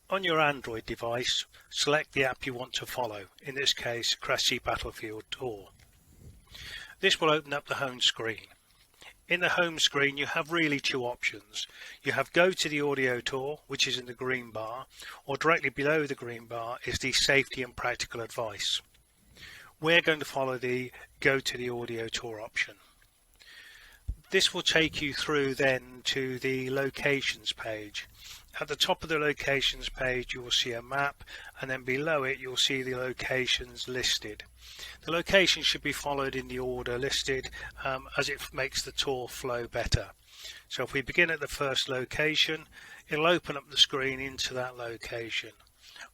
On your Android device, select the app you want to follow, in this case Crecy Battlefield Tour. This will open up the home screen. In the home screen you have really two options. You have Go to the Audio Tour, which is in the green bar, or directly below the green bar is the Safety and Practical Advice. We're going to follow the Go to the Audio Tour option. This will take you through then to the locations page. At the top of the locations page you will see a map, and then below it you'll see the locations listed. The locations should be followed in the order listed as it makes the tour flow better. So if we begin at the first location, it'll open up the screen into that location.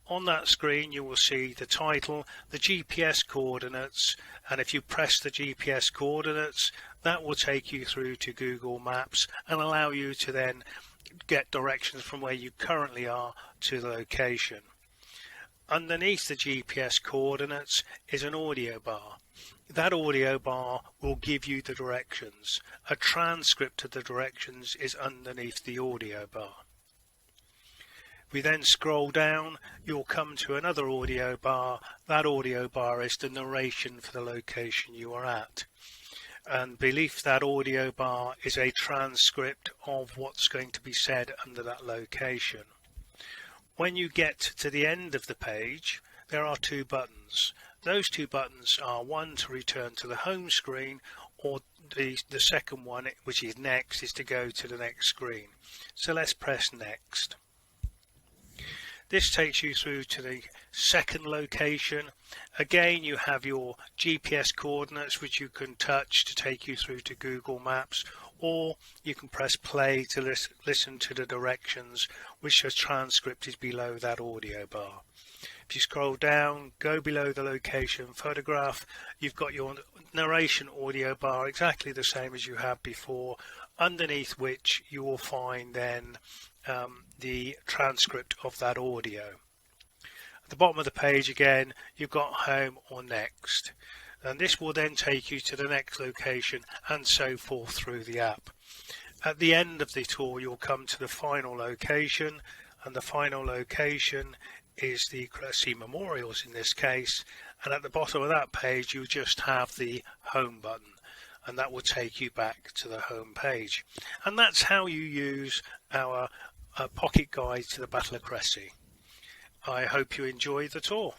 On that screen you will see the title, the GPS coordinates, and if you press the GPS coordinates that will take you through to Google Maps and allow you to then get directions from where you currently are to the location. Underneath the GPS coordinates is an audio bar. That audio bar will give you the directions. A transcript of the directions is underneath the audio bar. We then scroll down, you'll come to another audio bar. That audio bar is the narration for the location you are at. And beneath that audio bar is a transcript of what's going to be said under that location. When you get to the end of the page, there are two buttons. Those two buttons are one to return to the home screen, or the second one, which is next, is to go to the next screen. So let's press next. This takes you through to the second location. Again, you have your GPS coordinates which you can touch to take you through to Google Maps, or you can press play to listen to the directions, which the transcript is below that audio bar. If you scroll down, go below the location photograph, you've got your narration audio bar exactly the same as you had before, underneath which you will find then the transcript of that audio. At the bottom of the page again you've got home or next, and this will then take you to the next location and so forth through the app. At the end of the tour you'll come to the final location, and the final location is the Crecy Memorials in this case, and at the bottom of that page you just have the home button, and that will take you back to the home page. And that's how you use our pocket guide to the Battle of Crecy. I hope you enjoy the tour.